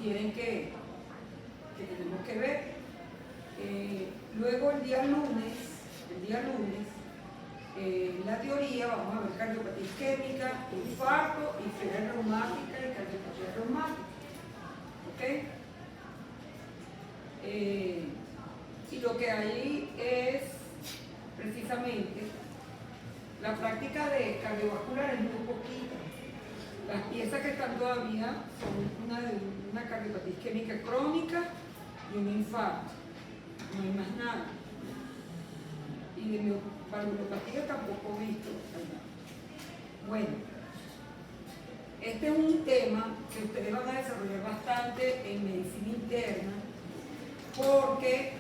sugieren que tenemos que ver. Luego el día lunes, la teoría vamos a ver cardiopatía isquémica, infarto, isquemia reumática y cardiopatía reumática. ¿Ok? Y lo que hay es precisamente la práctica de cardiovascular es muy poquita. Las piezas que están todavía son una cardiopatía isquémica crónica y un infarto. No hay más nada. Y de valvulopatía tampoco he visto. Bueno, este es un tema que ustedes van a desarrollar bastante en medicina interna porque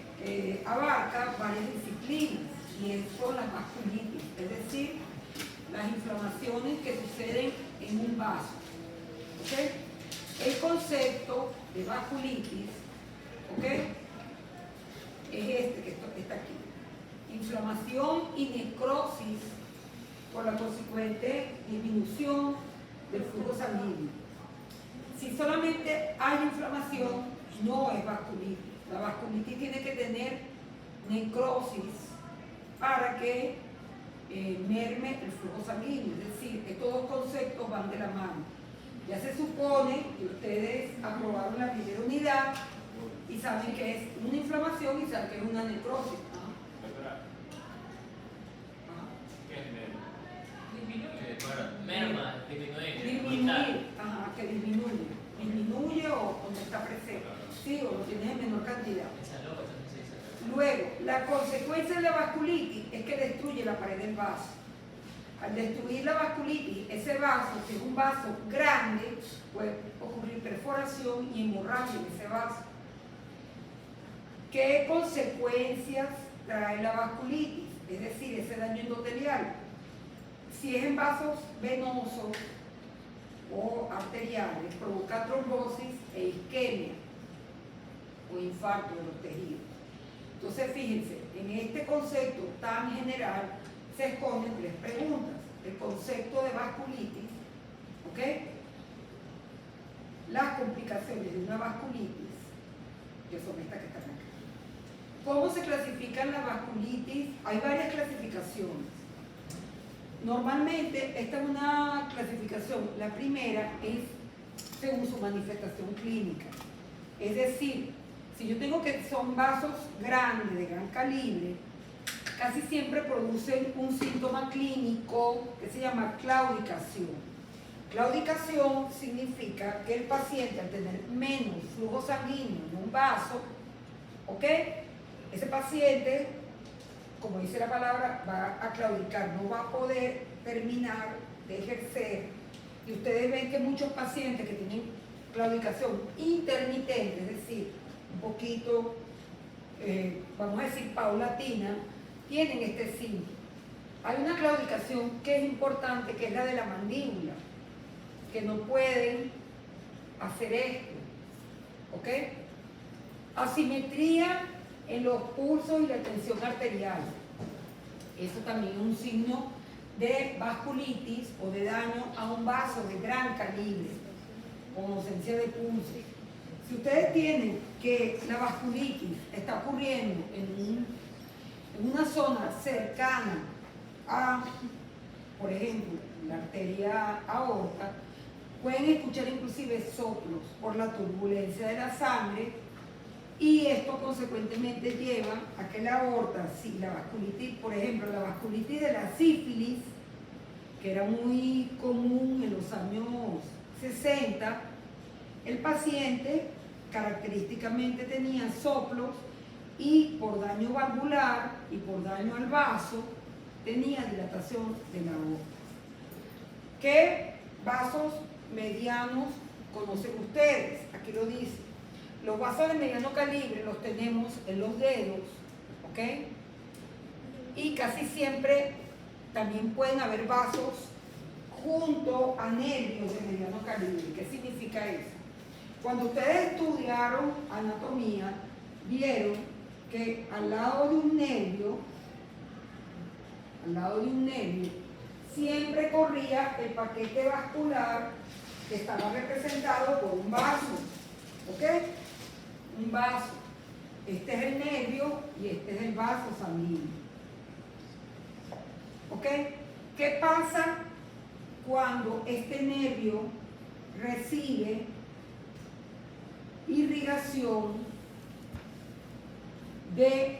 abarca varias disciplinas y son las vasculitis, es decir, las inflamaciones que suceden en un vaso. ¿Okay? El concepto de vasculitis, ¿okay?, es este que está aquí. Inflamación y necrosis por la consecuente disminución del flujo sanguíneo. Si solamente hay inflamación, no es vasculitis. La vasculitis tiene que tener necrosis para que merme el flujo sanguíneo. Es decir, estos dos conceptos van de la mano. Ya se supone que ustedes aprobaron la primera unidad y saben que es una inflamación y saben que es una necrosis. Merma, disminuye, que disminuye o no está presente, sí, o lo tienes en menor cantidad. Luego, la consecuencia de la vasculitis es que destruye la pared del vaso. Al destruir la vasculitis, ese vaso, que es un vaso grande, puede ocurrir perforación y hemorragia en ese vaso. ¿Qué consecuencias trae la vasculitis? Es decir, ese daño endotelial. Si es en vasos venosos o arteriales, provoca trombosis e isquemia o infarto de los tejidos. Entonces, fíjense, en este concepto tan general se esconden tres preguntas. El concepto de vasculitis, ¿ok? Las complicaciones de una vasculitis, que son estas que están acá. ¿Cómo se clasifican las vasculitis? Hay varias clasificaciones. Normalmente, esta es una clasificación. La primera es según su manifestación clínica. Es decir, si yo tengo que son vasos grandes, de gran calibre, casi siempre producen un síntoma clínico que se llama claudicación. Claudicación significa que el paciente, al tener menos flujo sanguíneo en un vaso, ¿ok?, ese paciente, como dice la palabra, va a claudicar, no va a poder terminar de ejercer. Y ustedes ven que muchos pacientes que tienen claudicación intermitente, es decir, un poquito, vamos a decir, paulatina, tienen este síntoma. Hay una claudicación que es importante, que es la de la mandíbula, que no pueden hacer esto, ¿ok? Asimetría en los pulsos y la tensión arterial. Eso también es un signo de vasculitis o de daño a un vaso de gran calibre, con ausencia de pulso. Si ustedes tienen que la vasculitis está ocurriendo en una zona cercana a, por ejemplo, la arteria aorta, pueden escuchar inclusive soplos por la turbulencia de la sangre. Y esto consecuentemente lleva a que la aorta, si la vasculitis, por ejemplo, la vasculitis de la sífilis, que era muy común en los años 60, el paciente característicamente tenía soplos y por daño valvular y por daño al vaso tenía dilatación de la aorta. ¿Qué vasos medianos conocen ustedes? Aquí lo dice. Los vasos de mediano calibre los tenemos en los dedos, ¿ok? Y casi siempre también pueden haber vasos junto a nervios de mediano calibre. ¿Qué significa eso? Cuando ustedes estudiaron anatomía, vieron que al lado de un nervio, siempre corría el paquete vascular que estaba representado por un vaso, ¿ok? vaso. Este es el nervio y este es el vaso sanguíneo. ¿Ok? ¿Qué pasa cuando este nervio recibe irrigación de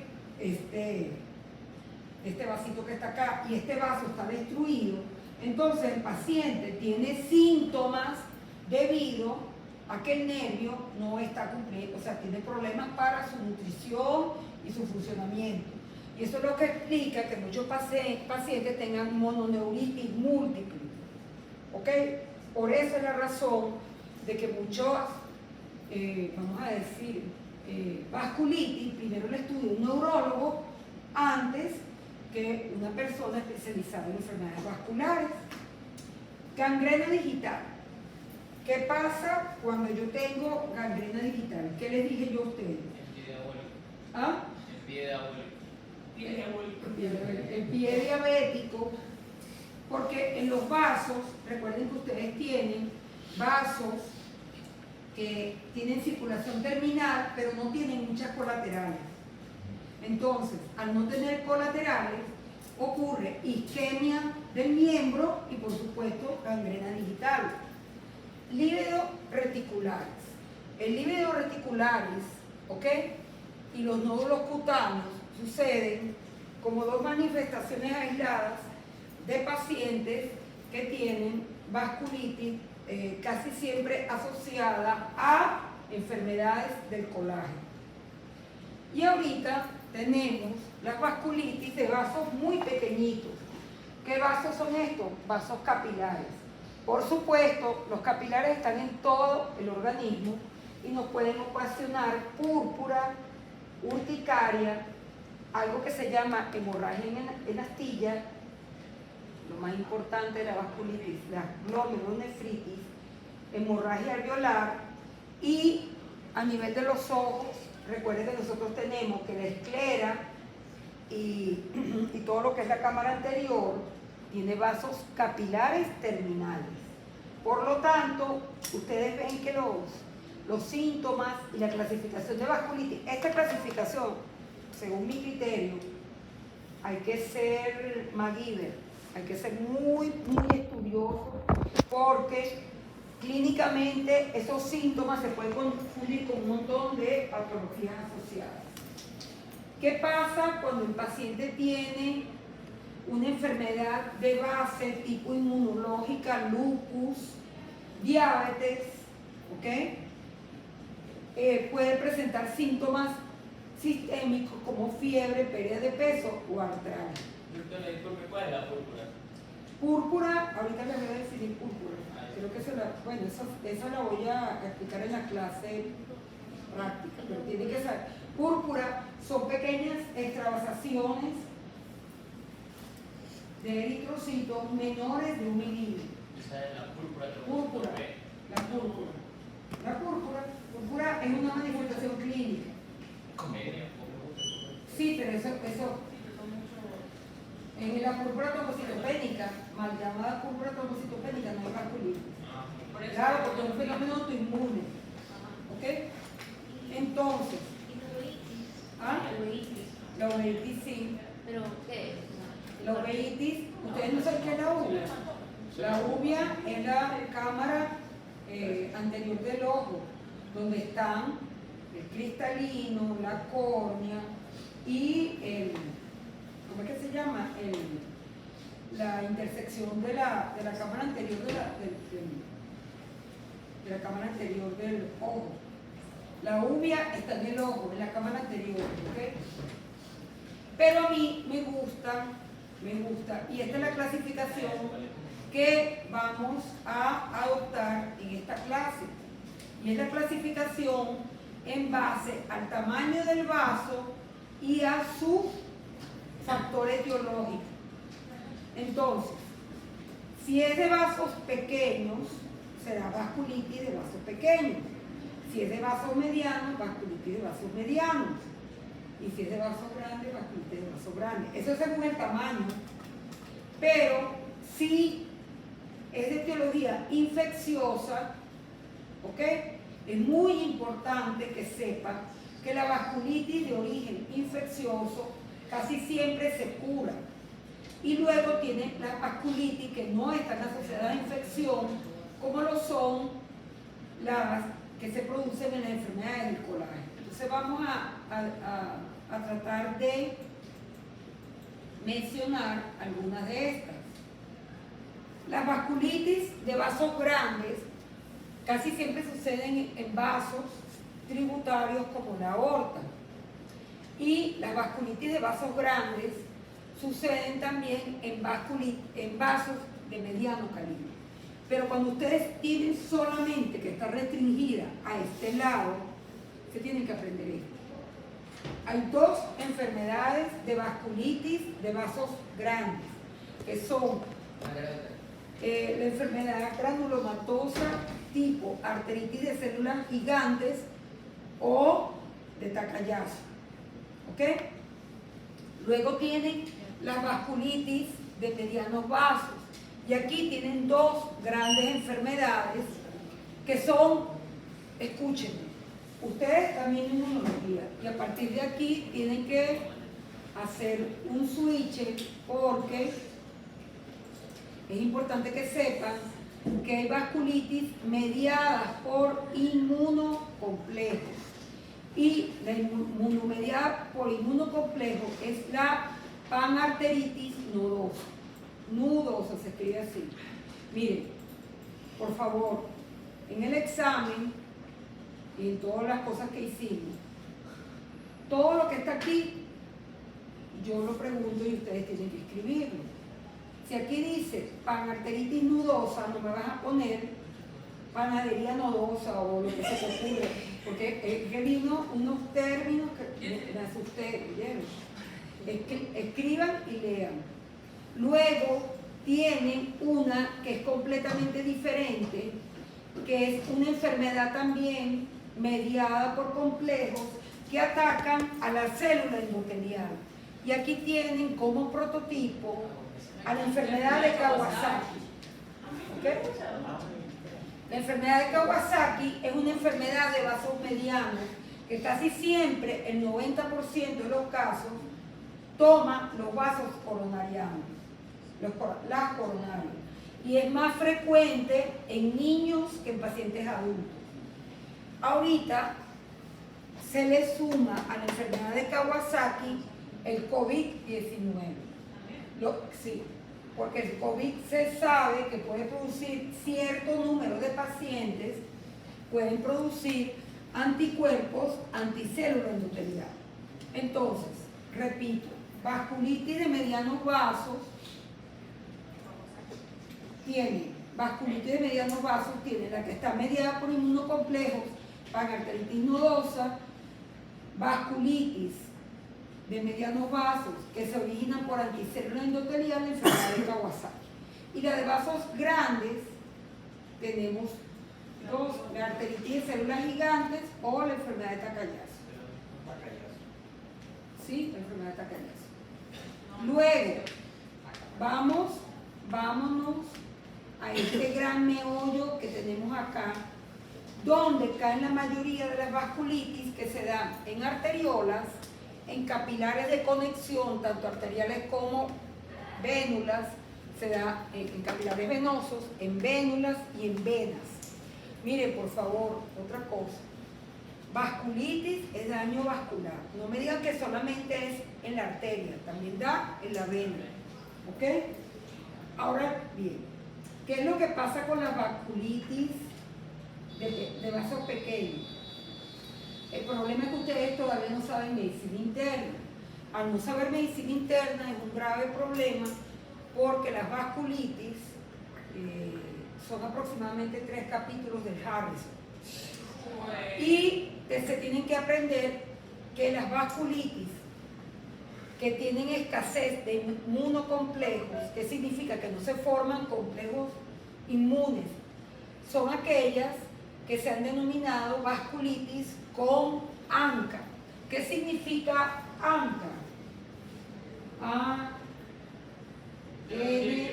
este vasito que está acá y este vaso está destruido? Entonces el paciente tiene síntomas debido a que el nervio no está cumpliendo, o sea, tiene problemas para su nutrición y su funcionamiento. Y eso es lo que explica que muchos pacientes tengan mononeuritis múltiple. ¿Ok? Por eso es la razón de que muchos, vamos a decir, vasculitis, primero le estudia un neurólogo antes que una persona especializada en enfermedades vasculares. Gangrena digital. ¿Qué pasa cuando yo tengo gangrena digital? ¿Qué les dije yo a ustedes? El pie diabólico. ¿Ah? El pie diabólico. El pie diabético, porque en los vasos, recuerden que ustedes tienen vasos que tienen circulación terminal, pero no tienen muchas colaterales. Entonces, al no tener colaterales, ocurre isquemia del miembro y, por supuesto, gangrena digital. Lívido reticulares. El lívido reticulares, ¿ok? Y los nódulos cutáneos suceden como dos manifestaciones aisladas de pacientes que tienen vasculitis casi siempre asociada a enfermedades del colágeno. Y ahorita tenemos las vasculitis de vasos muy pequeñitos. ¿Qué vasos son estos? Vasos capilares. Por supuesto, los capilares están en todo el organismo y nos pueden ocasionar púrpura, urticaria, algo que se llama hemorragia en astilla, lo más importante de la vasculitis, la glomerulonefritis, hemorragia alveolar, y a nivel de los ojos, recuerden que nosotros tenemos que la esclera y todo lo que es la cámara anterior tiene vasos capilares terminales. Por lo tanto, ustedes ven que los síntomas y la clasificación de vasculitis, esta clasificación, según mi criterio, hay que ser MacGyver, hay que ser muy estudioso, porque clínicamente esos síntomas se pueden confundir con un montón de patologías asociadas. ¿Qué pasa cuando el paciente tiene una enfermedad de base tipo inmunológica, lupus, diabetes? ¿Ok? Puede presentar síntomas sistémicos como fiebre, pérdida de peso o artralgia. ¿Cuál es la púrpura? Púrpura, ahorita les voy a definir púrpura. Creo que eso la voy a explicar en la clase práctica, pero tiene que ser. Púrpura son pequeñas extravasaciones de eritrocitos menores de 1 milímetro. Esa es la púrpura. La púrpura es una manifestación clínica. Sí, pero eso en la púrpura trombocitopénica, mal llamada púrpura trombocitopénica, no hay vasculitis. Claro, porque es un fenómeno autoinmune. ¿Ok? Entonces, la uveitis sí. ¿Pero qué? La uveitis, ustedes no saben qué es la uvea. La uvea es la cámara anterior del ojo, donde están el cristalino, la córnea y ¿cómo es que se llama? La intersección de la cámara anterior de la cámara anterior del ojo. La uvea está en el ojo, en la cámara anterior, ¿ok? Pero a mí me gusta, y esta es la clasificación que vamos a adoptar en esta clase. Y es la clasificación en base al tamaño del vaso y a su factor etiológico. Entonces, si es de vasos pequeños, será vasculitis de vasos pequeños. Si es de vasos medianos, vasculitis de vasos medianos. Y si es de vasos grandes, vasculitis de vasos grandes. Eso es según el tamaño. Pero si es de etiología infecciosa, ¿ok? Es muy importante que sepa que la vasculitis de origen infeccioso casi siempre se cura. Y luego tiene la vasculitis que no están asociadas a infección, como lo son las que se producen en las enfermedades del colágeno. Entonces vamos a tratar de mencionar algunas de estas. Las vasculitis de vasos grandes casi siempre suceden en vasos tributarios como la aorta. Y las vasculitis de vasos grandes suceden también en vasos de mediano calibre. Pero cuando ustedes tienen solamente que está restringida a este lado, se tienen que aprender esto. Hay dos enfermedades de vasculitis de vasos grandes, que son la enfermedad granulomatosa tipo arteritis de células gigantes o de Takayasu. ¿Ok? Luego tienen las vasculitis de medianos vasos. Y aquí tienen dos grandes enfermedades que son, escúchenme, ustedes están viendo inmunología y a partir de aquí tienen que hacer un switch porque es importante que sepan que hay vasculitis mediadas por inmunocomplejos. Y la inmunomediada por inmunocomplejo es la panarteritis nodosa. Nudosa se escribe así. Miren, por favor, en el examen y en todas las cosas que hicimos, todo lo que está aquí, yo lo pregunto y ustedes tienen que escribirlo. Si aquí dice panarteritis nudosa, no me vas a poner panadería nodosa o lo que se te ocurra, porque es que vino unos términos que me asusté, ¿oyeron? Escriban y lean. Luego tienen una que es completamente diferente, que es una enfermedad también mediada por complejos que atacan a la célula endotelial. Y aquí tienen como prototipo a la enfermedad de Kawasaki. ¿Okay? La enfermedad de Kawasaki es una enfermedad de vasos medianos que casi siempre, el 90% de los casos, toma los vasos coronarianos, las coronarias. Y es más frecuente en niños que en pacientes adultos. Ahorita se le suma a la enfermedad de Kawasaki el COVID-19. Sí, porque el COVID se sabe que puede producir cierto número de pacientes, pueden producir anticuerpos anticélulas endoteliales. Entonces, repito, vasculitis de medianos vasos tiene la que está mediada por inmunocomplejos, panarteritis nodosa, vasculitis de medianos vasos que se originan por anticélulas endoteliales, la enfermedad de Kawasaki. Y la de vasos grandes tenemos dos, la arteritis de células gigantes o la enfermedad de Takayasu. Sí, la enfermedad de Takayasu. Luego, vámonos a este gran meollo que tenemos acá, donde caen la mayoría de las vasculitis que se dan en arteriolas, en capilares de conexión, tanto arteriales como vénulas, se da en capilares venosos, en vénulas y en venas. Miren, por favor, otra cosa. Vasculitis es daño vascular. No me digan que solamente es en la arteria, también da en la vena. ¿Ok? Ahora bien, ¿qué es lo que pasa con las vasculitis de vasos pequeños? El problema es que ustedes todavía no saben medicina interna. Al no saber medicina interna es un grave problema porque las vasculitis son aproximadamente 3 capítulos del Harrison. Y se tienen que aprender que las vasculitis que tienen escasez de inmunocomplejos, que significa que no se forman complejos inmunes, son aquellas que se han denominado vasculitis con ANCA. ¿Qué significa ANCA? A, N,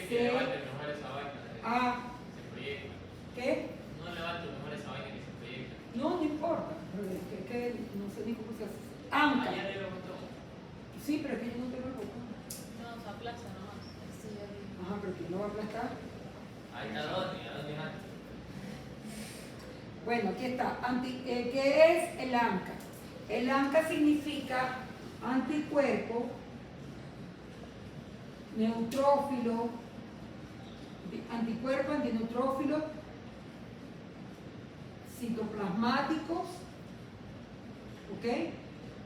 C, A. ¿Qué? No levanto mejor esa vaina que se proyecta. No importa. que no sé ni cómo se hace. ANCA. Ayer lo contó. Sí, pero es que yo no tengo el botón. No, se aplaza nomás. Este ya vi. Ajá, pero ¿quién lo va a aplastar? Ahí está Rodney, Rodney Hunt. Bueno, aquí está. ¿Qué es el ANCA? El ANCA significa anticuerpo, neutrófilo, anticuerpos, antineutrófilos, citoplasmáticos, ¿ok?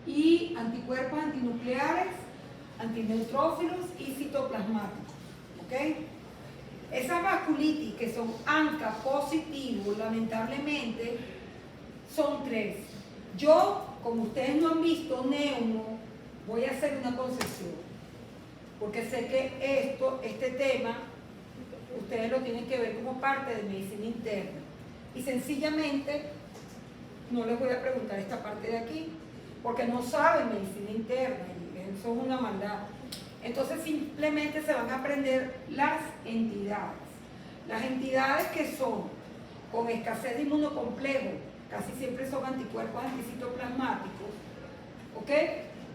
Y anticuerpos antinucleares, antineutrófilos y citoplasmáticos, ¿ok? Esas vasculitis que son ANCA positivos, lamentablemente, son 3. Yo, como ustedes no han visto neumo, voy a hacer una concesión, porque sé que este tema, ustedes lo tienen que ver como parte de medicina interna. Y sencillamente, no les voy a preguntar esta parte de aquí, porque no saben medicina interna, y eso es una maldad. Entonces simplemente se van a aprender las entidades. Las entidades que son con escasez de inmunocomplejo, casi siempre son anticuerpos anticitoplasmáticos, ¿ok?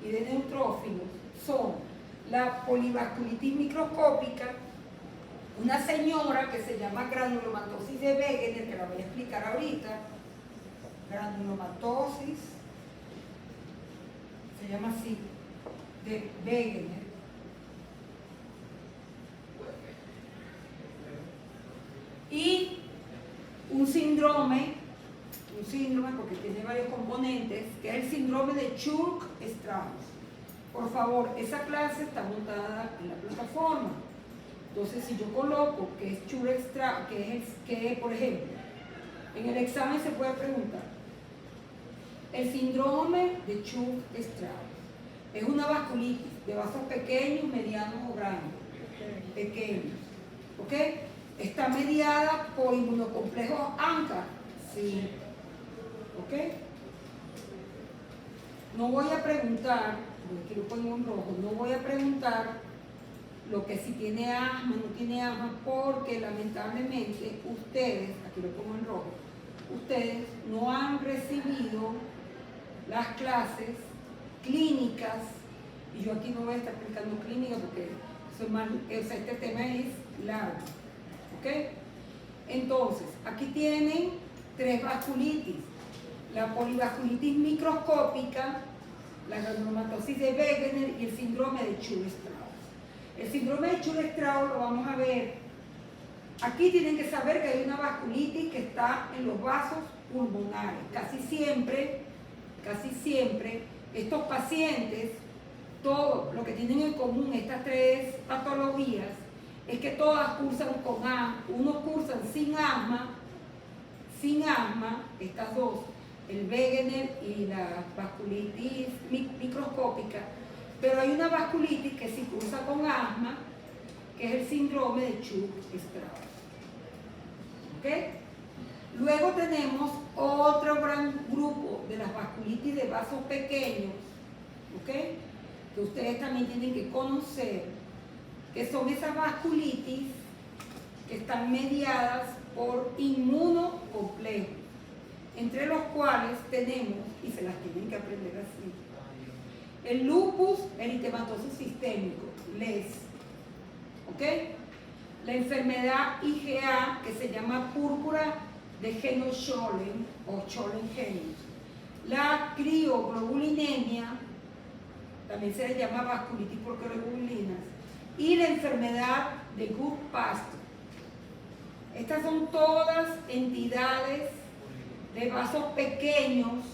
Y de neutrófilos, son la polivasculitis microscópica, una señora que se llama granulomatosis de Wegener, que la voy a explicar ahorita, granulomatosis, se llama así, de Wegener. Y un síndrome porque tiene varios componentes, que es el síndrome de Churg-Strauss. Por favor, esa clase está montada en la plataforma. Entonces, si yo coloco que es Churg-Strauss, que por ejemplo, en el examen se puede preguntar, el síndrome de Churg-Strauss es una vasculitis de vasos pequeños, medianos o grandes. Pequeños. ¿Ok? Está mediada por inmunocomplejos ANCA. Sí. ¿Ok? No voy a preguntar, aquí lo pongo en rojo, no voy a preguntar lo que si tiene asma, no tiene asma, porque lamentablemente ustedes, aquí lo pongo en rojo, ustedes no han recibido las clases clínicas, y yo aquí no voy a estar explicando clínica porque este tema es largo. ¿Ok? Entonces, aquí tienen 3 vasculitis. La polivasculitis microscópica, la granulomatosis de Wegener y el síndrome de Churg-Strauss. El síndrome de Churg-Strauss lo vamos a ver. Aquí tienen que saber que hay una vasculitis que está en los vasos pulmonares. Casi siempre, estos pacientes, todo lo que tienen en común estas 3 patologías, es que todas cursan con asma, unos cursan sin asma, estas dos, el Wegener y la vasculitis microscópica, pero hay una vasculitis que sí cursa con asma, que es el síndrome de Churg-Strauss. ¿Ok? Luego tenemos otro gran grupo de las vasculitis de vasos pequeños, ¿ok? Que ustedes también tienen que conocer, que son esas vasculitis que están mediadas por inmunocomplejos, entre los cuales tenemos, y se las tienen que aprender así, el lupus eritematoso sistémico, LES, ¿ok? La enfermedad IgA, que se llama púrpura de Heno-Schollen o Schollen-Hennig, la crioglobulinemia, también se le llama vasculitis por globulinas, y la enfermedad de Goodpasture. Estas son todas entidades de vasos pequeños,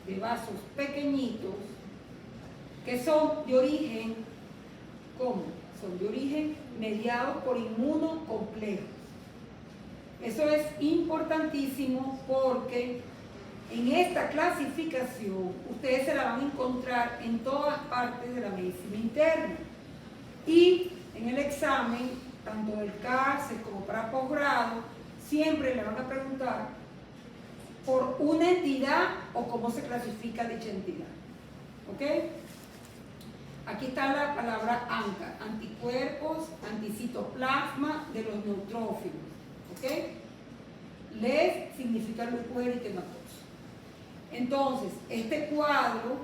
de vasos pequeñitos, que son de origen, ¿cómo? Son de origen mediados por inmunocomplejos. Eso es importantísimo porque en esta clasificación ustedes se la van a encontrar en todas partes de la medicina interna. Y en el examen, tanto del cárcel como para posgrado, siempre le van a preguntar por una entidad o cómo se clasifica dicha entidad. ¿Ok? Aquí está la palabra ANCA, anticuerpos, anticitoplasma de los neutrófilos. ¿Ok? LES significa lupus eritematoso. Entonces, este cuadro,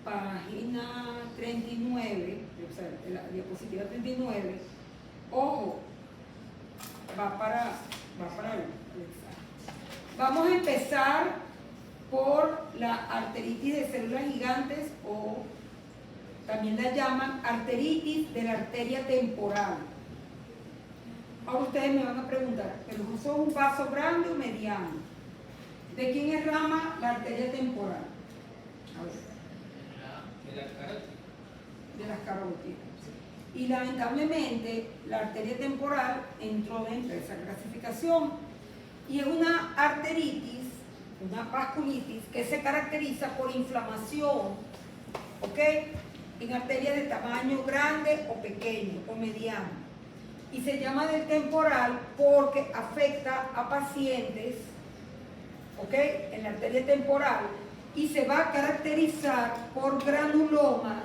página 39, o sea, la diapositiva 39, ojo, va para el examen. Vamos a empezar por la arteritis de células gigantes, o también la llaman arteritis de la arteria temporal. Ahora ustedes me van a preguntar, ¿pero eso es un vaso grande o mediano? ¿De quién es rama la arteria temporal? A ver. De la carótida. De las carótidas. Y lamentablemente la arteria temporal entró dentro de esa clasificación y es una arteritis, una vasculitis que se caracteriza por inflamación, ¿ok? En arterias de tamaño grande o pequeño o mediano. Y se llama del temporal porque afecta a pacientes, ¿ok? En la arteria temporal, y se va a caracterizar por granulomas,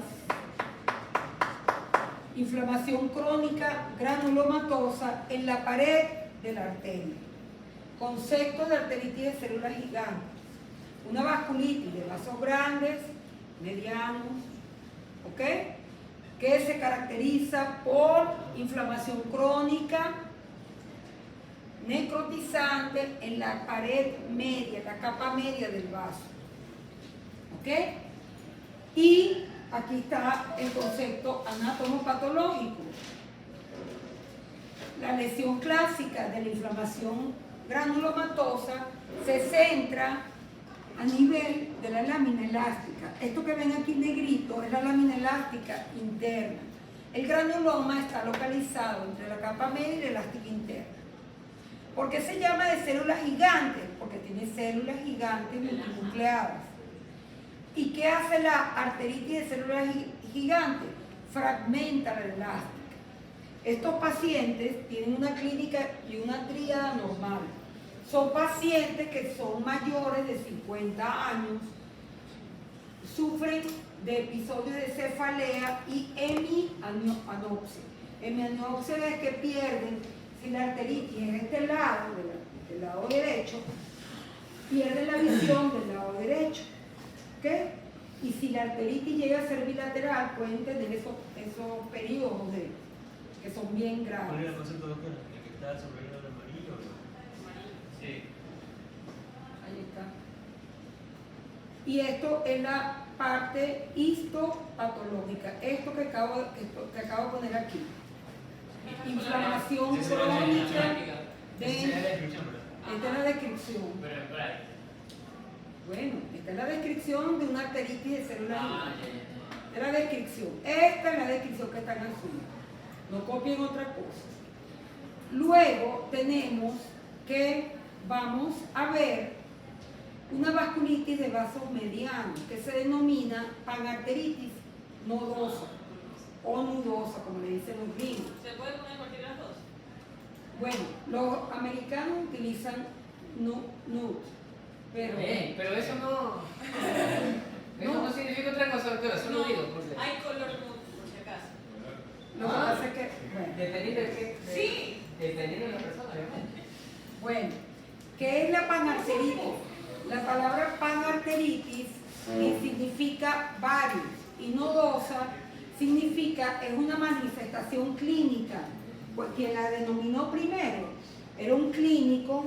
inflamación crónica granulomatosa en la pared de la arteria. Concepto de arteritis de células gigantes. Una vasculitis de vasos grandes, medianos, ¿ok? Que se caracteriza por inflamación crónica necrotizante en la pared media, la capa media del vaso. ¿Ok? Y aquí está el concepto anatomopatológico. La lesión clásica de la inflamación granulomatosa se centra a nivel de la lámina elástica. Esto que ven aquí en negrito es la lámina elástica interna. El granuloma está localizado entre la capa media y la elástica interna. ¿Por qué se llama de células gigantes? Porque tiene células gigantes multinucleadas. ¿Y qué hace la arteritis de células gigantes? Fragmenta la elástica. Estos pacientes tienen una clínica y una tríada normal. Son pacientes que son mayores de 50 años, sufren de episodios de cefalea y hemianopsia. Hemianopsia es que pierden, si la arteritis es de este lado, del lado derecho, pierden la visión del lado derecho. ¿Ok? Y si la arteritis llega a ser bilateral, pueden tener esos periodos que son bien graves. ¿Cuál era el concepto, doctora? ¿El que está subrayado en amarillo o no? Sí. Ahí está. Y esto es la parte histopatológica. Esto que acabo de poner aquí. Inflamación Sí, sí, crónica. Esa es la descripción, ¿verdad? Esta es la descripción. Pero en práctica. Bueno, esta es la descripción de una arteritis de células Ah, gigantes. ya. Esta es la descripción. Esta es la descripción que está en azul. No copien otra cosa. Luego tenemos que vamos a ver una vasculitis de vasos medianos que se denomina panarteritis nodosa o nudosa, como le dicen los gringos. ¿Se puede poner cualquiera de las dos? Bueno, los americanos utilizan nude, Pero eso no. Eso no significa otra cosa, doctora, solo No, digo. Porque hay color nude, por si acaso. lo que pasa es que, bueno, dependiendo de qué. Sí. Dependiendo de la persona, obviamente. bueno, ¿qué es la panarteritis? La palabra panarteritis significa varios y nodosa significa, es una manifestación clínica, pues quien la denominó primero era un clínico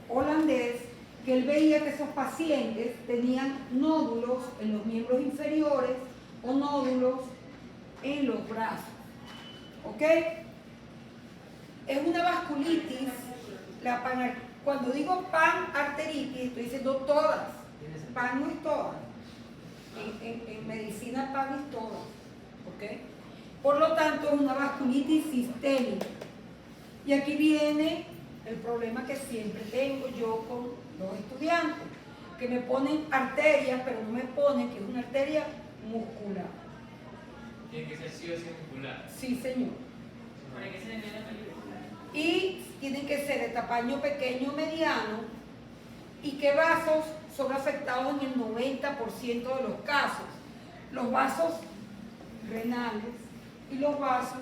holandés que él veía que esos pacientes tenían nódulos en los miembros inferiores o nódulos en los brazos. ¿Ok? Es una vasculitis, cuando digo panarteritis estoy diciendo todas, pan no es todas. En medicina pan es todas. ¿Ok? Por lo tanto es una vasculitis sistémica. Y aquí viene el problema que siempre tengo yo con los estudiantes, que me ponen arterias, pero no me ponen que es una arteria muscular. Tiene que ser sí o sí muscular. Sí, señor. Para que se le vea la película. Y tienen que ser de tamaño pequeño o mediano, y qué vasos son afectados en el 90% de los casos. Los vasos renales y los vasos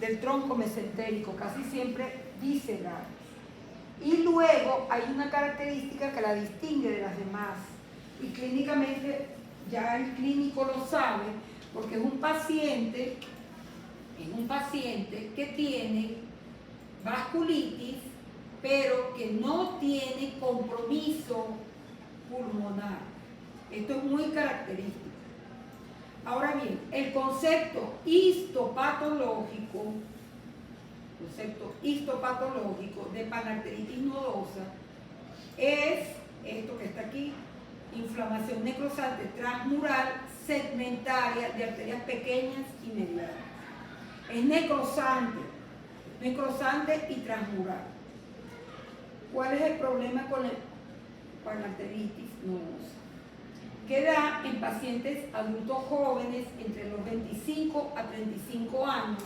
del tronco mesentérico, casi siempre viscerales. Y luego hay una característica que la distingue de las demás. y clínicamente ya el clínico lo sabe, porque es un paciente que tiene vasculitis, pero que no tiene compromiso pulmonar. Esto es muy característico. Ahora bien, el concepto histopatológico de panarteritis nodosa es esto que está aquí: inflamación necrosante transmural segmentaria de arterias pequeñas y medianas. Es necrosante y transmural. ¿Cuál es el problema con el panarteritis nodosa? Que da en pacientes adultos jóvenes entre los 25 a 35 años,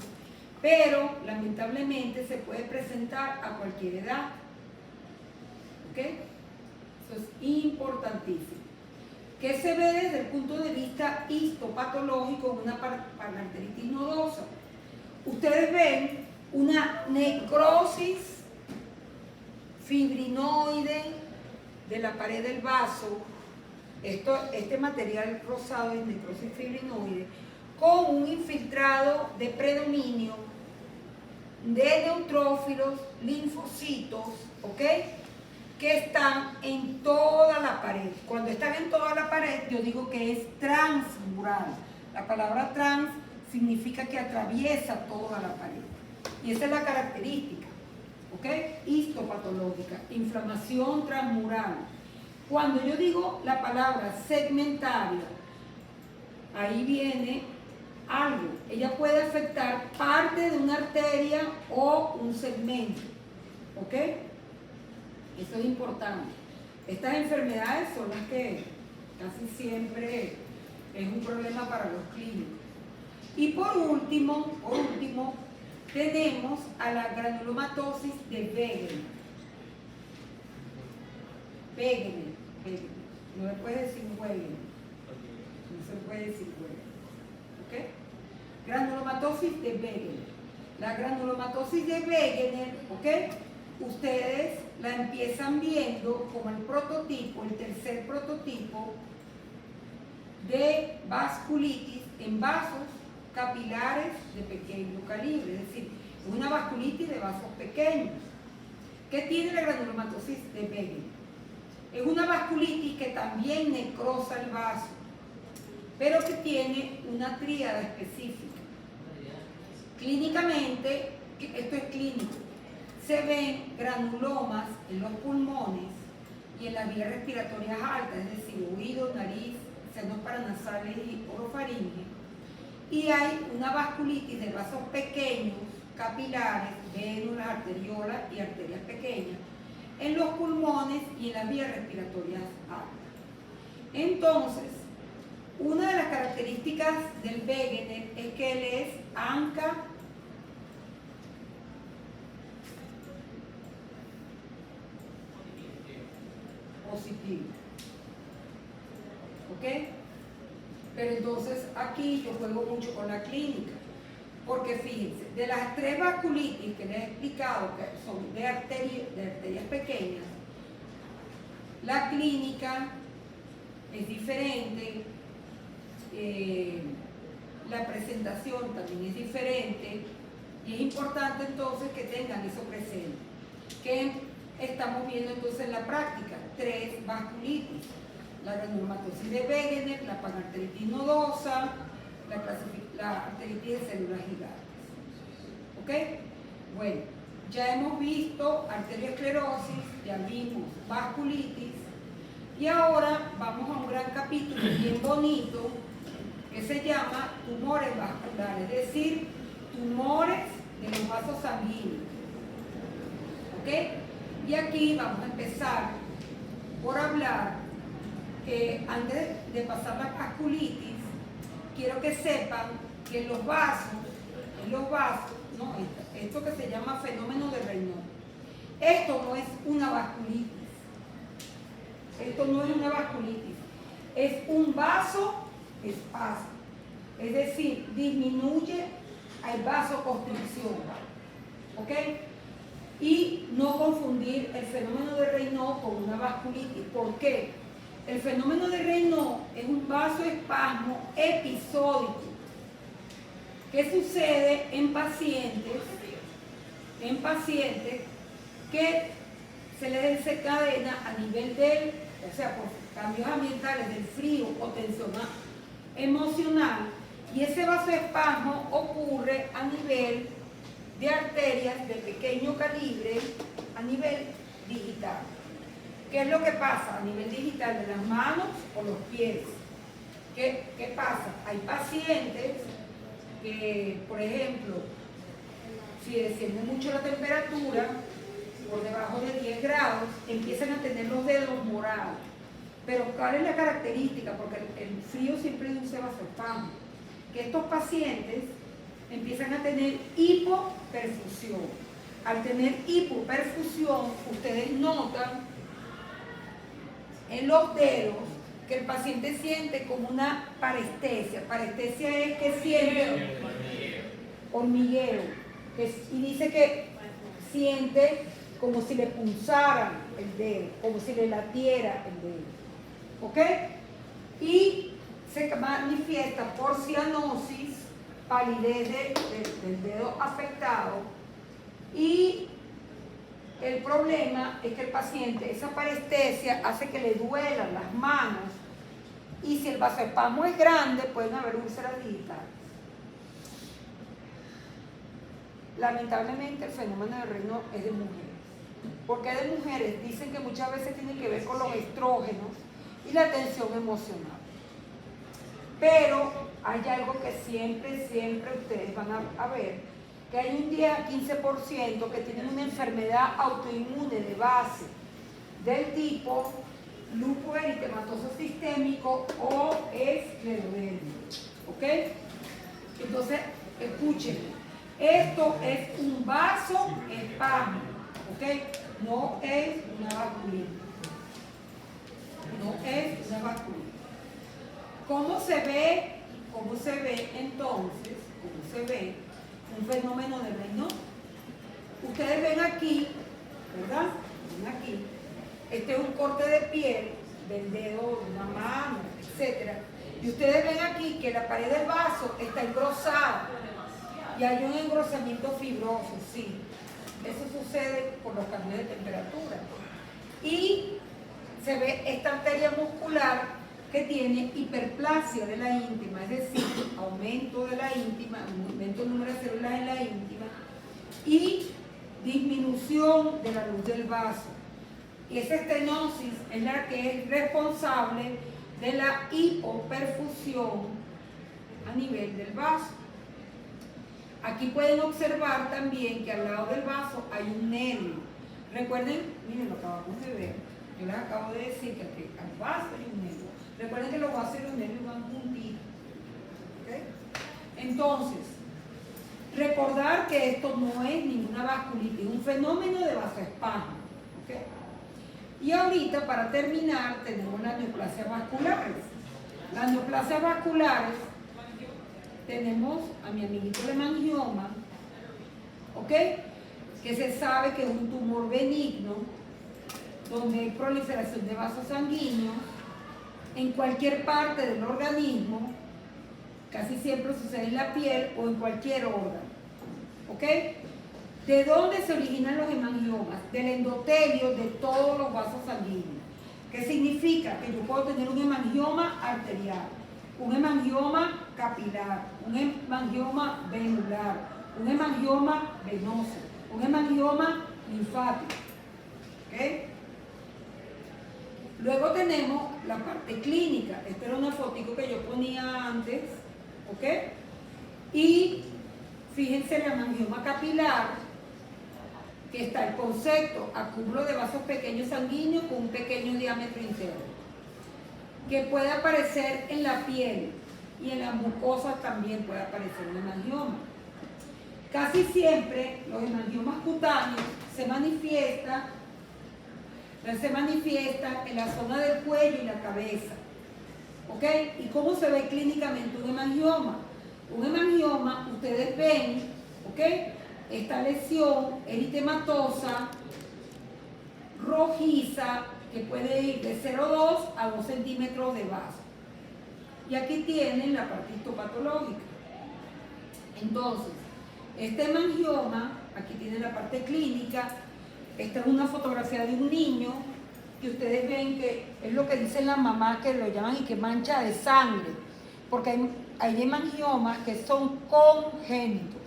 pero lamentablemente se puede presentar a cualquier edad. ¿Ok? Eso es importantísimo. ¿Qué se ve desde el punto de vista histopatológico en una panarteritis nodosa? Ustedes ven una necrosis fibrinoide de la pared del vaso. Este material rosado es necrosis fibrinoide, con un infiltrado de predominio de neutrófilos, linfocitos, ¿ok?, que están en toda la pared. Cuando están en toda la pared, yo digo que es transmural. La palabra trans significa que atraviesa toda la pared. Y esa es la característica, ¿ok?, histopatológica, inflamación transmural. Cuando yo digo la palabra segmentaria, ahí viene algo. Ella puede afectar parte de una arteria o un segmento, ¿ok? Eso es importante. Estas enfermedades son las que casi siempre es un problema para los clínicos. Y por último, tenemos a la granulomatosis de Wegener. No le puede decir Wegener. No se puede decir Wegener. ¿Ok? Granulomatosis de Wegener. La granulomatosis de Wegener, ¿ok?, ustedes la empiezan viendo como el prototipo, el tercer prototipo de vasculitis en vasos capilares de pequeño calibre, es decir, una vasculitis de vasos pequeños. ¿Qué tiene la granulomatosis de Wegener? Es una vasculitis que también necrosa el vaso, pero que tiene una tríada específica. Clínicamente, esto es clínico, se ven granulomas en los pulmones y en las vías respiratorias altas, es decir, oído, nariz, senos paranasales y orofaringe. Y hay una vasculitis de vasos pequeños, capilares, vénulas, arteriolas y arterias pequeñas, en los pulmones y en las vías respiratorias altas. Entonces, una de las características del Wegener es que él es ANCA positivo. ¿Ok? Pero entonces aquí yo juego mucho con la clínica, porque fíjense, de las 3 vasculitis que les he explicado, que son de arterias pequeñas, la clínica es diferente, la presentación también es diferente, y es importante entonces que tengan eso presente. ¿Qué estamos viendo entonces en la práctica? 3 vasculitis: la granulomatosis de Wegener, la panarteritis nodosa, la arteritis de células gigantes. ¿Ok? Bueno, ya hemos visto arteriosclerosis, ya vimos vasculitis, y ahora vamos a un gran capítulo bien bonito que se llama tumores vasculares, es decir, tumores de los vasos sanguíneos. ¿Ok? Y aquí vamos a empezar por hablar, antes de pasar la vasculitis, quiero que sepan que en los vasos, ¿no?, esto que se llama fenómeno de Raynaud, esto no es una vasculitis. Esto no es una vasculitis, es un vasoespasmo, es decir, disminuye, hay vasoconstricción, ¿ok? Y no confundir el fenómeno de Raynaud con una vasculitis. ¿Por qué? El fenómeno de Raynaud es un vasoespasmo episódico que sucede en pacientes que se les desencadena a nivel del, o sea, por cambios ambientales del frío o tensión emocional, y ese vasoespasmo ocurre a nivel de arterias de pequeño calibre a nivel digital. ¿Qué es lo que pasa a nivel digital de las manos o los pies? ¿Qué pasa? Hay pacientes que, por ejemplo, si desciende mucho la temperatura, por debajo de 10 grados, empiezan a tener los dedos morados. Pero ¿cuál es la característica? Porque el frío siempre induce vasoespasmo. Que estos pacientes empiezan a tener hipoperfusión. Al tener hipoperfusión, ustedes notan en los dedos que el paciente siente como una parestesia. Parestesia es que siente hormigueo. Y dice que siente como si le pulsaran el dedo, como si le latiera el dedo. ¿Ok? Y se manifiesta por cianosis, palidez del dedo afectado, y el problema es que el paciente, esa parestesia hace que le duelan las manos, y si el vasoespasmo es grande pueden haber úlceras digitales. Lamentablemente el fenómeno de Raynaud es de mujeres. ¿Por qué de mujeres? Dicen que muchas veces tiene que ver con los estrógenos y la tensión emocional. Pero hay algo que siempre ustedes van a ver, que hay un 10 a 15% que tienen una enfermedad autoinmune de base del tipo lupus eritematoso sistémico o esclerodermia. ¿Ok? Entonces, escuchen, esto es un vasoespasmo, ¿ok? No es una vasculitis. No es una vasculitis. ¿Cómo se ve entonces? ¿Cómo se ve un fenómeno de Raynaud? Ustedes ven aquí, ¿verdad? Ven aquí. Este es un corte de piel del dedo de una mano, etc. Y ustedes ven aquí que la pared del vaso está engrosada y hay un engrosamiento fibroso, sí. Eso sucede por los cambios de temperatura. Y se ve esta arteria muscular que tiene hiperplasia de la íntima, es decir, aumento de la íntima, aumento del número de células en la íntima y disminución de la luz del vaso. Y esa estenosis es la que es responsable de la hipoperfusión a nivel del vaso. Aquí pueden observar también que al lado del vaso hay un nervio. Recuerden, miren, lo acabamos de ver. Yo les acabo de decir que aquí al vaso hay un nervio. Recuerden que los vasos y los nervios van juntitos. ¿Okay? Entonces, recordar que esto no es ninguna vasculitis, es un fenómeno de vasoespasmo. ¿Okay? Y ahorita, para terminar, tenemos las neoplasias vasculares. Las neoplasias vasculares, tenemos a mi amiguito el hemangioma, ¿ok? Que se sabe que es un tumor benigno, donde hay proliferación de vasos sanguíneos en cualquier parte del organismo, casi siempre sucede en la piel o en cualquier órgano, ¿ok? ¿De dónde se originan los hemangiomas? Del endotelio de todos los vasos sanguíneos. ¿Qué significa? Que yo puedo tener un hemangioma arterial, un hemangioma capilar, un hemangioma venular, un hemangioma venoso, un hemangioma linfático. ¿Okay? Luego tenemos la parte clínica. Esta era una fotico que yo ponía antes. ¿Ok? Y fíjense el hemangioma capilar, que está el concepto, acúmulo de vasos pequeños sanguíneos con un pequeño diámetro interno, que puede aparecer en la piel y en las mucosas también puede aparecer un hemangioma. Casi siempre los hemangiomas cutáneos se manifiestan en la zona del cuello y la cabeza. ¿Ok? ¿Y cómo se ve clínicamente un hemangioma? Un hemangioma, ustedes ven, ¿ok? Esta lesión eritematosa, rojiza, que puede ir de 0,2 a 2 centímetros de vaso. Y aquí tienen la parte histopatológica. Entonces, este hemangioma, aquí tienen la parte clínica. Esta es una fotografía de un niño que ustedes ven que es lo que dicen las mamás, que lo llaman y que mancha de sangre, porque hay hemangiomas que son congénitos.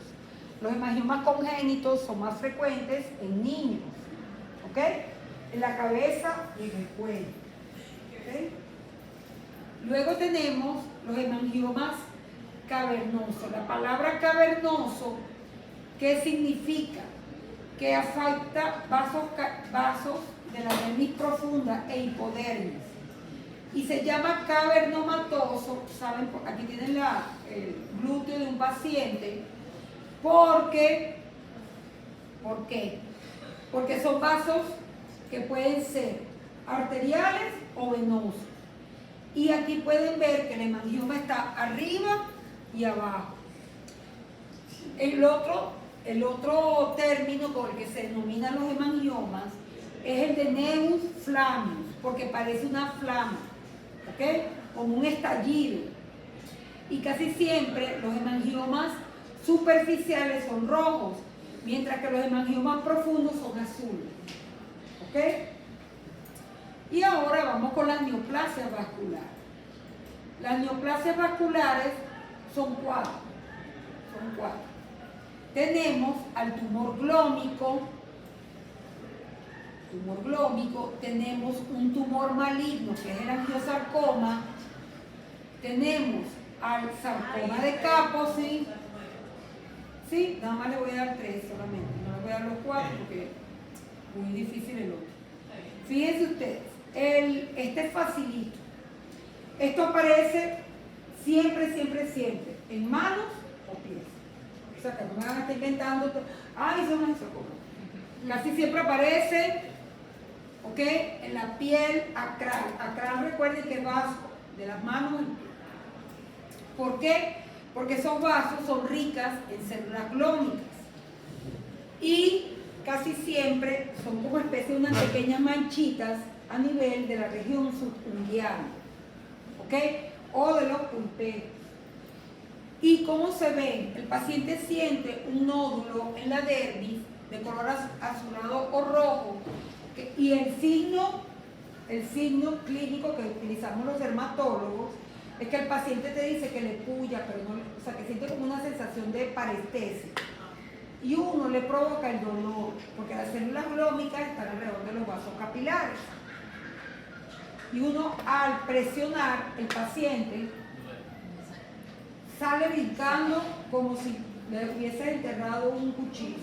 Los hemangiomas congénitos son más frecuentes en niños, ¿ok? En la cabeza y en el cuello, ¿ok? Luego tenemos los hemangiomas cavernosos. La palabra cavernoso, ¿qué significa? Que afecta vasos de la dermis profunda e hipodermis. Y se llama cavernomatoso, ¿saben? Aquí tienen el glúteo de un paciente. ¿Por qué? Porque son vasos que pueden ser arteriales o venosos. Y aquí pueden ver que el hemangioma está arriba y abajo. El otro término con el que se denominan los hemangiomas es el de nevus flamius, porque parece una flama, ¿ok? Como un estallido. Y casi siempre los hemangiomas superficiales son rojos, mientras que los hemangiomas profundos son azules, ¿ok? Y ahora vamos con las neoplasias vasculares. Las neoplasias vasculares son cuatro. Tenemos al tumor glómico, tenemos un tumor maligno que es el angiosarcoma, tenemos al sarcoma de Kaposi, sí, nada más le voy a dar 3 solamente, no le voy a dar los 4 porque es muy difícil el otro. Fíjense ustedes, este es facilito. Esto aparece siempre, en manos o pies. O sea, que no me van a estar inventando, ay, eso no es sarcoma. Casi siempre aparece, ¿ok? En la piel acral. Acral, recuerden que es vaso de las manos. ¿Por qué? Porque esos vasos son ricas en células glómicas. Y casi siempre son como especie de unas pequeñas manchitas a nivel de la región subunguial, ¿ok? O de los pulperos. ¿Y cómo se ve? El paciente siente un nódulo en la dermis de color azulado o rojo, y el signo clínico que utilizamos los dermatólogos es que el paciente te dice que le puya, pero no, o sea, que siente como una sensación de parestesia. Y uno le provoca el dolor, porque las células glómicas están alrededor de los vasos capilares. Y uno, al presionar, el paciente sale brincando como si le hubiese enterrado un cuchillo.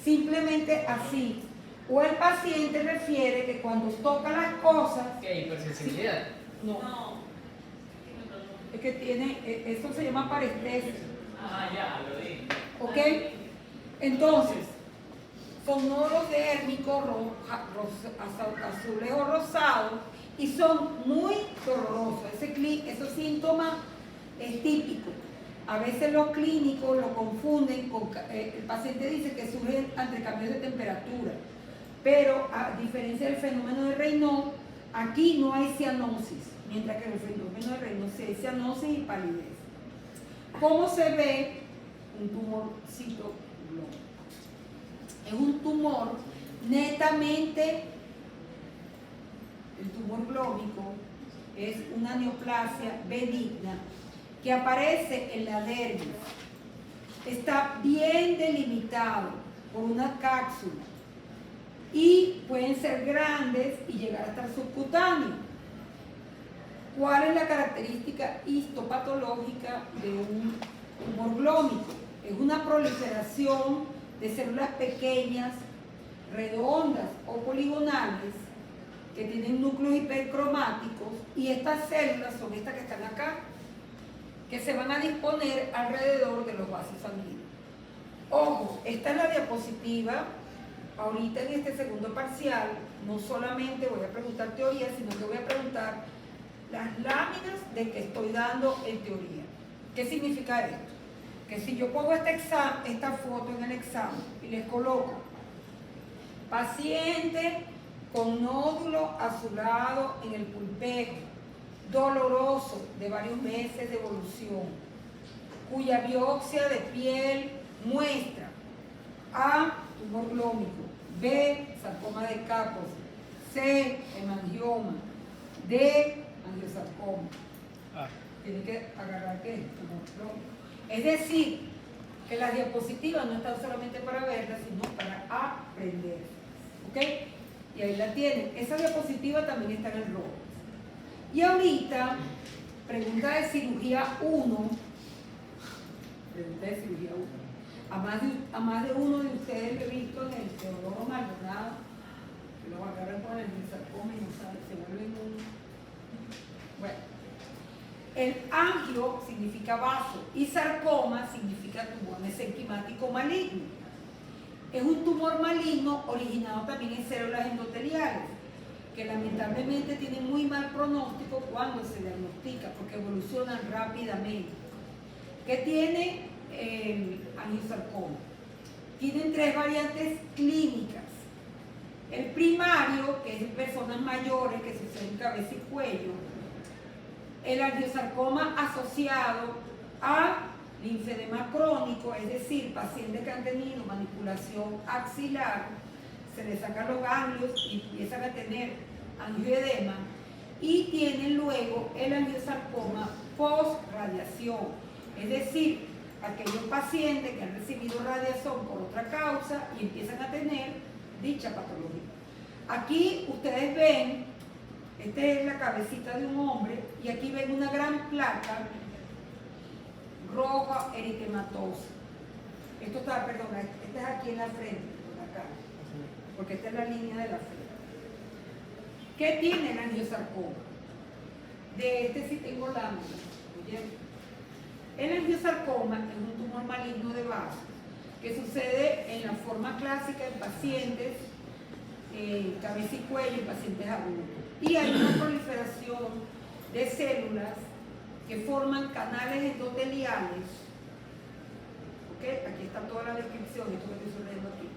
Simplemente así. O el paciente refiere que cuando toca las cosas... ¿Qué? ¿Hipersensibilidad? No. Es que tiene, eso se llama parestesia. Ah, ya, lo vi. ¿Ok? Entonces, son nódulos dérmicos azules o rosados y son muy dolorosos. Esos síntomas es típico. A veces los clínicos lo confunden con, el paciente dice que surge ante cambios de temperatura, pero a diferencia del fenómeno de Raynaud, aquí no hay cianosis, mientras que en el fenómeno de Raynaud sí hay cianosis y palidez. ¿Cómo se ve un tumorcito glómico? Es un tumor netamente, el tumor glómico es una neoplasia benigna que aparece en la dermis. Está bien delimitado por una cápsula y pueden ser grandes y llegar hasta el subcutáneo. ¿Cuál es la característica histopatológica de un tumor glómico? Es una proliferación de células pequeñas, redondas o poligonales que tienen núcleos hipercromáticos, y estas células son estas que están acá, que se van a disponer alrededor de los vasos sanguíneos. Ojo, esta es la diapositiva. Ahorita en este segundo parcial no solamente voy a preguntar teoría, sino que voy a preguntar las láminas de que estoy dando en teoría. ¿Qué significa esto? Que si yo pongo esta foto en el examen y les coloco paciente con nódulo azulado en el pulpejo, doloroso de varios meses de evolución, cuya biopsia de piel muestra A, tumor glómico, B, sarcoma de Kaposi, C, hemangioma, D, angiosarcoma. Tiene que agarrar que es tumor glómico. Es decir, que las diapositivas no están solamente para verlas, sino para aprender. ¿Ok? Y ahí la tienen. Esa diapositiva también está en el ROBOS. Y ahorita, pregunta de cirugía 1. Pregunta de cirugía 1. A más de uno de ustedes lo he visto en el Teodoro Maldonado, que lo agarran con el sarcoma y no saben, se vuelven un... Bueno. El angio significa vaso y sarcoma significa tumor mesenquimático maligno. Es un tumor maligno originado también en células endoteliales, que lamentablemente tienen muy mal pronóstico cuando se diagnostica, porque evolucionan rápidamente. ¿Qué tiene el angiosarcoma? Tienen 3 variantes clínicas. El primario, que es en personas mayores, que sucede en cabeza y cuello. El angiosarcoma asociado a linfedema crónico, es decir, pacientes que han tenido manipulación axilar, se les sacan los ganglios y empiezan a tener angioedema, y tienen luego el angiosarcoma post-radiación, es decir, aquellos pacientes que han recibido radiación por otra causa y empiezan a tener dicha patología. Aquí ustedes ven, esta es la cabecita de un hombre, y aquí ven una gran placa roja eritematosa. Esto está, perdón, esta es aquí en la frente, acá, porque esta es la línea de la frente. ¿Qué tiene el angiosarcoma? De este sí tengo lámina. El angiosarcoma es un tumor maligno de vasos que sucede en la forma clásica en pacientes cabeza y cuello y pacientes adultos. Y hay una proliferación de células que forman canales endoteliales. ¿Ok? Aquí está toda la descripción, esto que estoy leyendo aquí.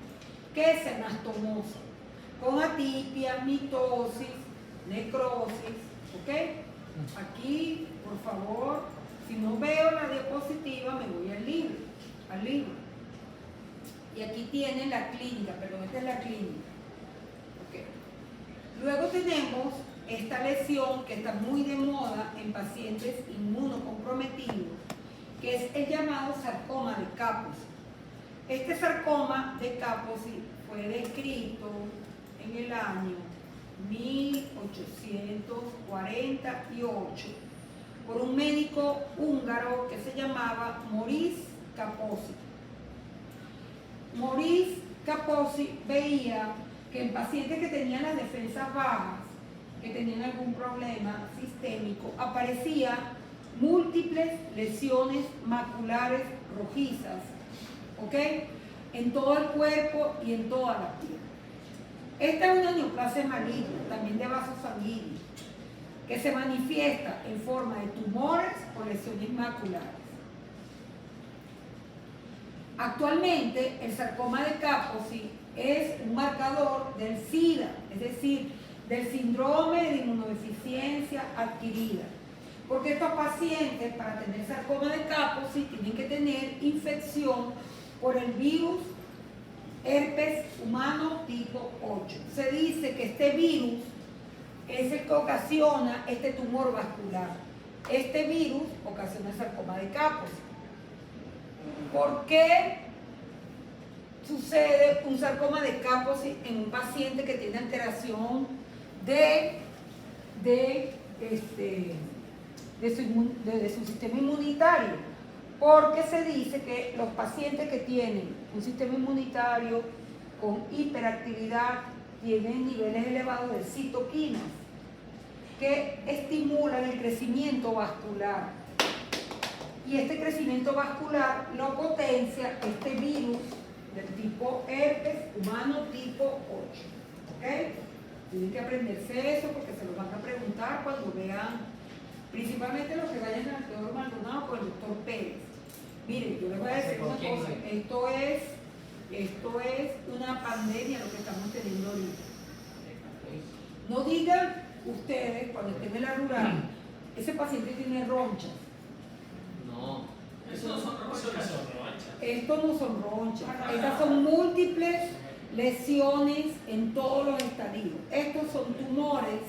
Que es anastomosa, con atipia, mitosis, necrosis. ¿Ok? Aquí, por favor, si no veo la diapositiva, me voy al libro. Y aquí tienen la clínica, perdón, esta es la clínica. ¿Ok? Luego tenemos esta lesión que está muy de moda en pacientes inmunocomprometidos, que es el llamado sarcoma de Kaposi. Este sarcoma de Kaposi fue descrito en el año 1848 por un médico húngaro que se llamaba Maurice Kaposi. Maurice Kaposi veía que en pacientes que tenían las defensas bajas, que tenían algún problema sistémico, aparecían múltiples lesiones maculares rojizas, ¿ok? En todo el cuerpo y en toda la piel. Esta es una neoplasia maligna, también de vasos sanguíneos, que se manifiesta en forma de tumores o lesiones maculares. Actualmente, el sarcoma de Kaposi es un marcador del SIDA, es decir, del síndrome de inmunodeficiencia adquirida. Porque estos pacientes, para tener sarcoma de Kaposi, tienen que tener infección por el virus herpes humano tipo 8. Se dice que este virus es el que ocasiona este tumor vascular. Este virus ocasiona el sarcoma de Kaposi. ¿Por qué sucede un sarcoma de Kaposi en un paciente que tiene alteración de su sistema inmunitario? Porque se dice que los pacientes que tienen un sistema inmunitario con hiperactividad tienen niveles elevados de citoquinas que estimulan el crecimiento vascular. Y este crecimiento vascular lo potencia este virus del tipo herpes humano tipo 8. ¿Ok? Tienen que aprenderse eso porque se lo van a preguntar cuando vean, principalmente los que vayan al Teodoro Maldonado con el doctor Pérez. Miren, yo les voy a decir una cosa, esto es una pandemia lo que estamos teniendo ahorita. No digan ustedes, cuando estén en la rural, ese paciente tiene ronchas. No. Eso no son ronchas. Estos no son ronchas, estas son múltiples lesiones en todos los estadios. Estos son tumores,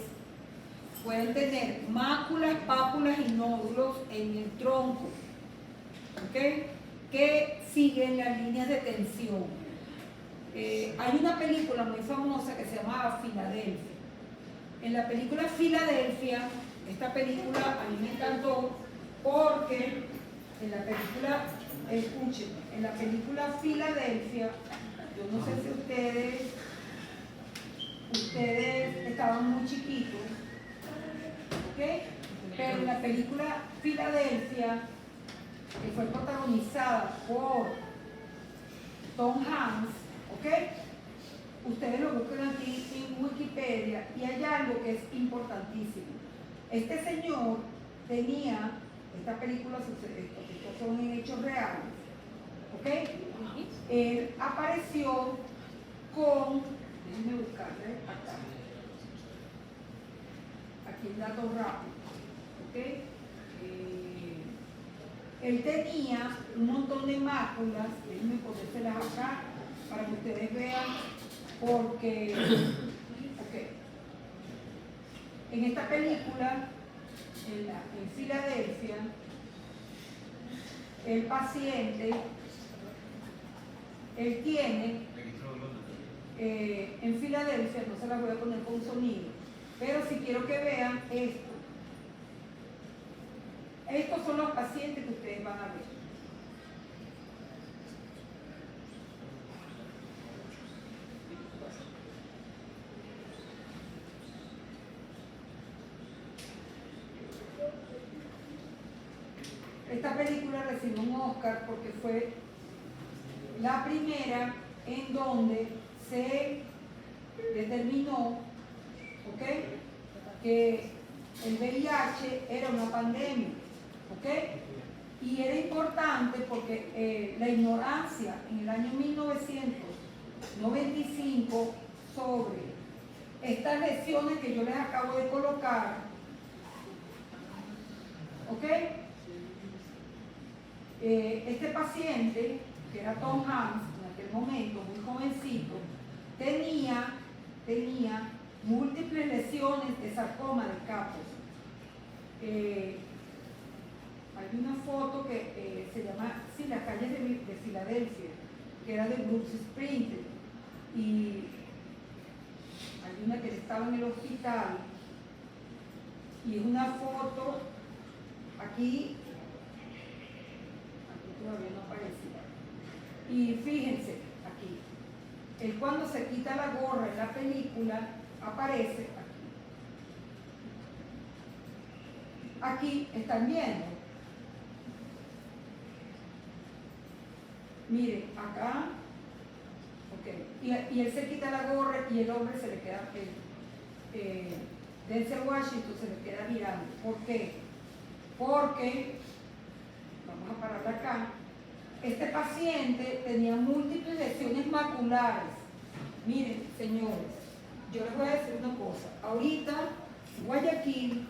pueden tener máculas, pápulas y nódulos en el tronco, ¿ok? Que siguen las líneas de tensión. Hay una película muy famosa que se llamaba Filadelfia. En la película Filadelfia, esta película a mí me encantó porque en la película, escuchen, en la película Filadelfia, yo no sé si ustedes estaban muy chiquitos, ¿ok? Pero en la película Filadelfia, que fue protagonizada por Tom Hanks, ¿ok? Ustedes lo buscan aquí en Wikipedia y hay algo que es importantísimo. Este señor tenía, esta película sucede, estos son hechos reales, ¿ok? Él apareció con, déjenme buscarle acá, aquí el dato rápido, ¿ok? Él tenía un montón de máculas, déjenme ponérselas acá para que ustedes vean, porque, ok, en esta película, en Filadelfia, el paciente, él tiene, en Filadelfia, no se las voy a poner con sonido, pero si quiero que vean esto. Estos son los pacientes que ustedes van a ver. Esta película recibió un Oscar porque fue la primera en donde se determinó, ¿ok?, que el VIH era una pandemia, ¿ok? Y era importante porque la ignorancia en el año 1995 sobre estas lesiones que yo les acabo de colocar, ¿ok? Este paciente, que era Tom Hanks, en aquel momento, muy jovencito, tenía múltiples lesiones de sarcoma de Kaposi. Hay una foto que se llama, sí, las calles de Filadelfia, que era de Bruce Springsteen, y hay una que estaba en el hospital, y es una foto, aquí todavía no aparecía, y fíjense, aquí, él cuando se quita la gorra en la película, aparece aquí están viendo. Miren, acá, ok, y él se quita la gorra y el hombre se le queda, Denzel Washington se le queda mirando. ¿Por qué? Porque, vamos a parar acá, este paciente tenía múltiples lesiones maculares. Miren, señores, yo les voy a decir una cosa, ahorita Guayaquil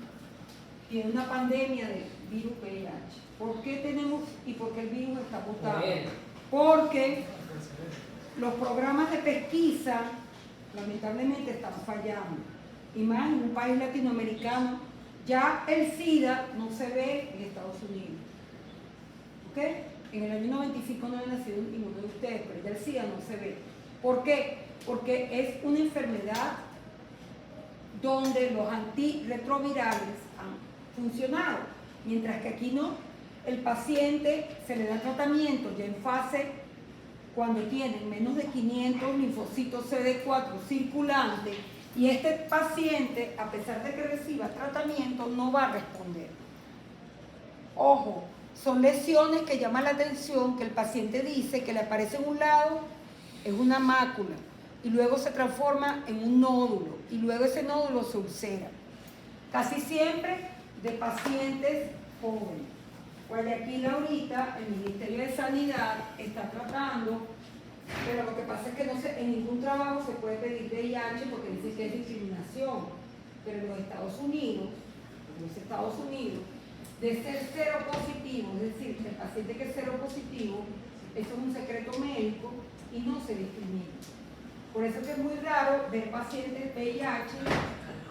tiene una pandemia de virus VIH. ¿Por qué tenemos y por qué el virus está mutado? Porque los programas de pesquisa lamentablemente están fallando. Y más en un país latinoamericano, ya el SIDA no se ve en Estados Unidos. ¿Ok? En el año 95 no ha nacido ninguno de ustedes, pero ya el SIDA no se ve. ¿Por qué? Porque es una enfermedad donde los antirretrovirales han funcionado, mientras que aquí no. El paciente se le da tratamiento ya en fase cuando tienen menos de 500 linfocitos CD4 circulantes, y este paciente, a pesar de que reciba tratamiento, no va a responder. Ojo, son lesiones que llaman la atención, que el paciente dice que le aparece en un lado, es una mácula, y luego se transforma en un nódulo, y luego ese nódulo se ulcera. Casi siempre de pacientes jóvenes. Guayaquil ahorita, el Ministerio de Sanidad está tratando Pero lo que pasa es que no se, en ningún trabajo se puede pedir VIH porque dicen que es discriminación. Pero en los Estados Unidos, de ser cero positivo, es decir, el paciente que es cero positivo, eso es un secreto médico y no se discrimina. Por eso es que es muy raro ver pacientes VIH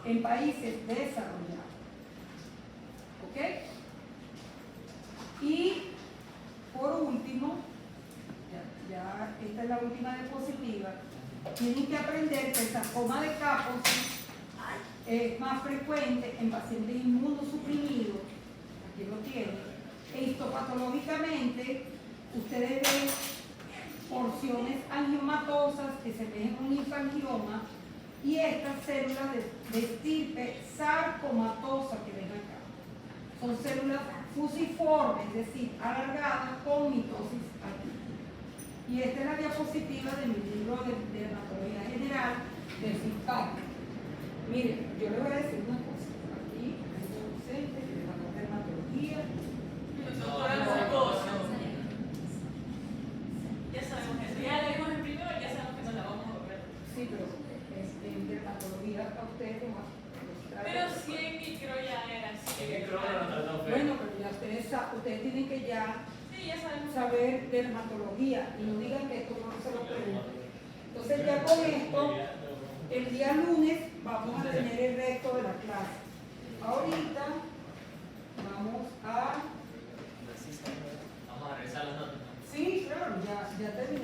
en países desarrollados. ¿Ok? Y por último, ya esta es la última diapositiva, tienen que aprender que el sarcoma de Kaposi es más frecuente en pacientes inmunosuprimidos, aquí lo tienen, e histopatológicamente ustedes ven porciones angiomatosas que se ven en un linfangioma y estas células de estirpe sarcomatosa que ven acá. Son células fusiformes, es decir, alargadas con mitosis aquí. Y esta es la diapositiva de mi libro de dermatología general del CISPAC. Miren, yo le voy a decir una cosa. Aquí hay un docente de la dermatología. Doctora Mocoso. Ya sabemos eso. Ya leímos el primero y ya sabemos que nos la vamos a volver. Sí, pero en dermatología a ustedes los traen. Pero 100 micro ya era. En el programa nos trató feo. Bueno, pero ya ustedes tienen que ya Sí, ya sabemos. saber dermatología y no digan que esto no se lo pregunten. Entonces ya con esto, el día lunes vamos a tener el resto de la clase. Ahorita vamos a... Vamos a revisar las notas. Sí, claro, ya terminé.